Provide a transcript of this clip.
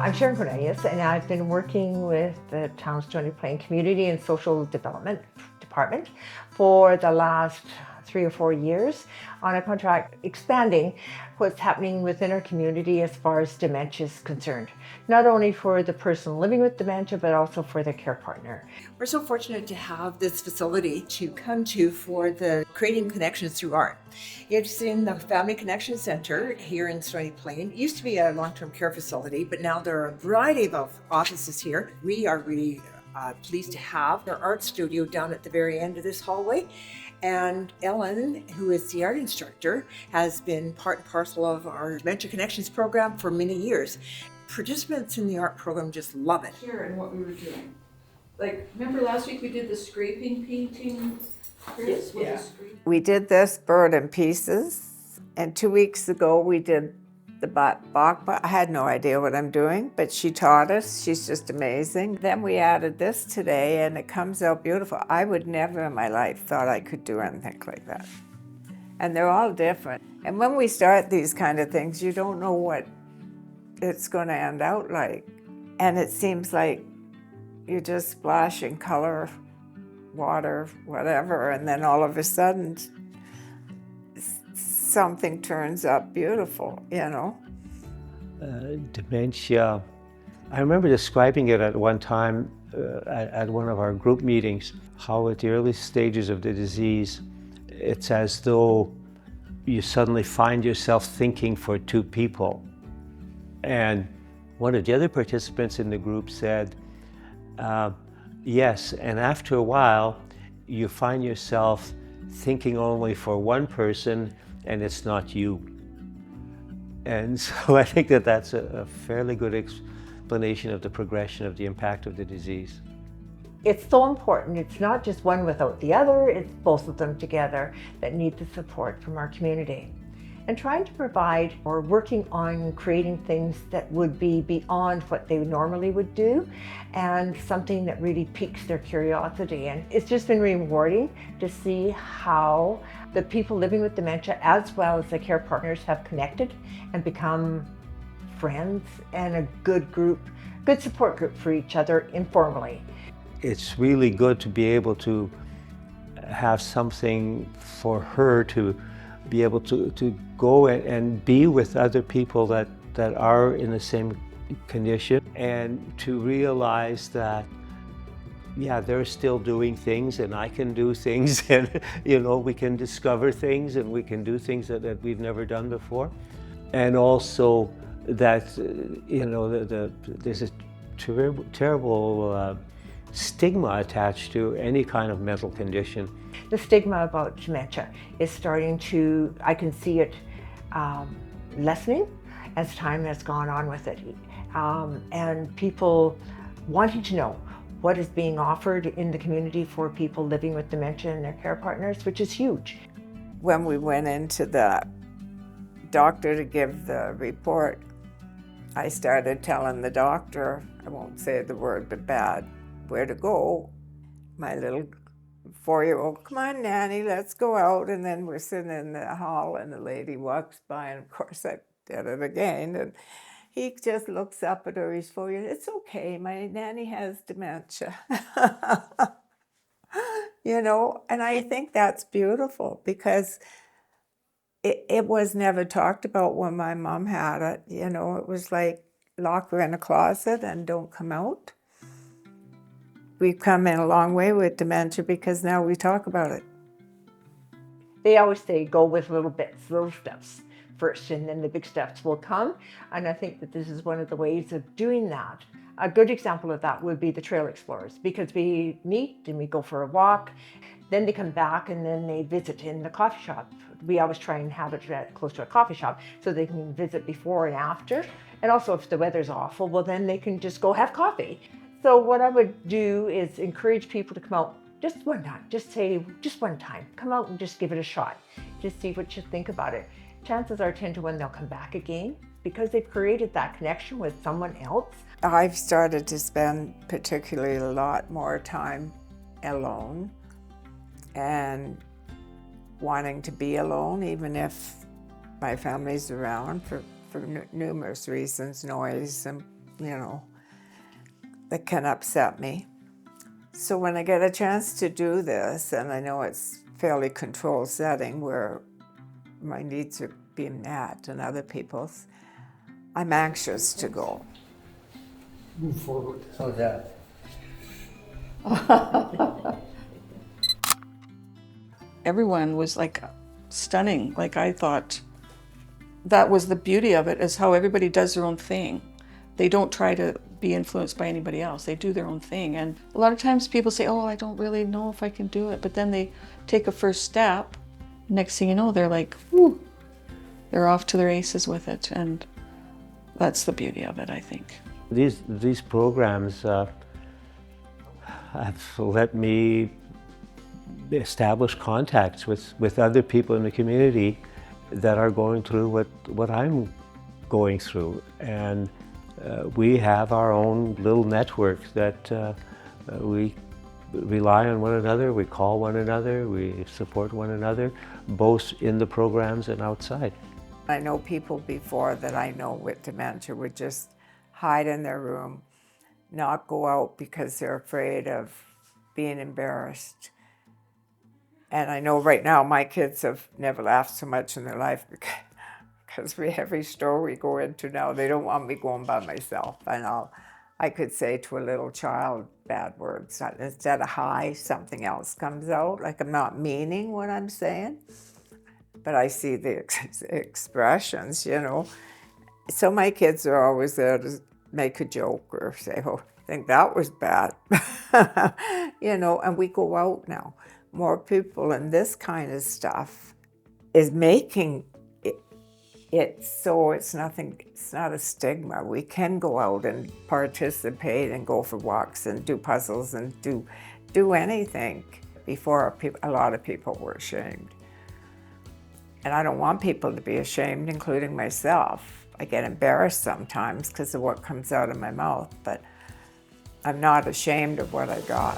I'm Sharon Cornelius, and I've been working with the town Stony Plain Community and Social Development Department for the last 3 or 4 years on a contract expanding what's happening within our community as far as dementia is concerned. Not only for the person living with dementia, but also for their care partner. We're so fortunate to have this facility to come to for the creating connections through art. It's in the Family Connection Center here in Stony Plain. It used to be a long-term care facility, but now there are a variety of offices here. We are really pleased to have our art studio down at the very end of this hallway. And Ellen, who is the art instructor, has been part and parcel of our Dementia Connections program for many years. Participants in the art program just love it. Here and what we were doing. Like, remember last week we did the scraping painting? Chris, Yeah. We did this bird in pieces, and 2 weeks ago we did the Bach. I had no idea what I'm doing, but she taught us. She's just amazing. Then we added this today, and it comes out beautiful. I would never in my life thought I could do anything like that. And they're all different. And when we start these kind of things, you don't know what it's going to end out like. And it seems like you're just splashing color, water, whatever, and then all of a sudden something turns up beautiful, you know. Dementia, I remember describing it at one time at one of our group meetings, how at the early stages of the disease, it's as though you suddenly find yourself thinking for two people. And one of the other participants in the group said, yes, and after a while, you find yourself thinking only for one person, and it's not you. And so I think that that's a fairly good explanation of the progression of the impact of the disease. It's so important. It's not just one without the other, it's both of them together that need the support from our community. And trying to provide or working on creating things that would be beyond what they normally would do and something that really piques their curiosity. And it's just been rewarding to see how the people living with dementia as well as the care partners have connected and become friends and a good group, good support group for each other informally. It's really good to be able to have something for her to be able to go and be with other people that are in the same condition, and to realize that, yeah, they're still doing things and I can do things, and you know, we can discover things and we can do things that we've never done before. And also that, you know, there's a terrible stigma attached to any kind of mental condition. The stigma about dementia is starting to, I can see it lessening as time has gone on with it. And people wanting to know what is being offered in the community for people living with dementia and their care partners, which is huge. When we went into the doctor to give the report, I started telling the doctor, I won't say the word, but bad, where to go. My little 4-year-old, come on, Nanny, let's go out. And then we're sitting in the hall and the lady walks by, and of course I did it again. And he just looks up at her, he's 4 years, it's okay, my nanny has dementia. You know, and I think that's beautiful because it was never talked about when my mom had it. You know, it was like, lock her in a closet and don't come out. We've come in a long way with dementia because now we talk about it. They always say go with little bits, little steps first, and then the big steps will come. And I think that this is one of the ways of doing that. A good example of that would be the Trail Explorers, because we meet and we go for a walk, then they come back and then they visit in the coffee shop. We always try and have it close to a coffee shop so they can visit before and after. And also if the weather's awful, well then they can just go have coffee. So what I would do is encourage people to come out just one time, just say, just one time, come out and just give it a shot. Just see what you think about it. Chances are 10 to 1 they'll come back again because they've created that connection with someone else. I've started to spend particularly a lot more time alone and wanting to be alone, even if my family's around for numerous reasons, noise and that can upset me. So when I get a chance to do this, and I know it's fairly controlled setting where my needs are being met and other people's, I'm anxious to go. Move forward. How's that? Everyone was like stunning. Like I thought that was the beauty of it, is how everybody does their own thing. They don't try to be influenced by anybody else. They do their own thing. And a lot of times people say, oh, I don't really know if I can do it. But then they take a first step. Next thing you know, they're like, whoo, they're off to the races with it. And that's the beauty of it, I think. These programs have let me establish contacts with other people in the community that are going through what I'm going through. And we have our own little network that we rely on one another, we call one another, we support one another, both in the programs and outside. I know people before that I know with dementia would just hide in their room, not go out because they're afraid of being embarrassed. And I know right now my kids have never laughed so much in their life because every store we go into now, they don't want me going by myself. And I could say to a little child bad words. Instead of hi, something else comes out. Like I'm not meaning what I'm saying, but I see the expressions, So my kids are always there to make a joke or say, oh, I think that was bad. And we go out now. More people, and this kind of stuff is making it so it's not a stigma. We can go out and participate and go for walks and do puzzles and do anything. Before, a lot of people were ashamed. And I don't want people to be ashamed, including myself. I get embarrassed sometimes because of what comes out of my mouth, but I'm not ashamed of what I got.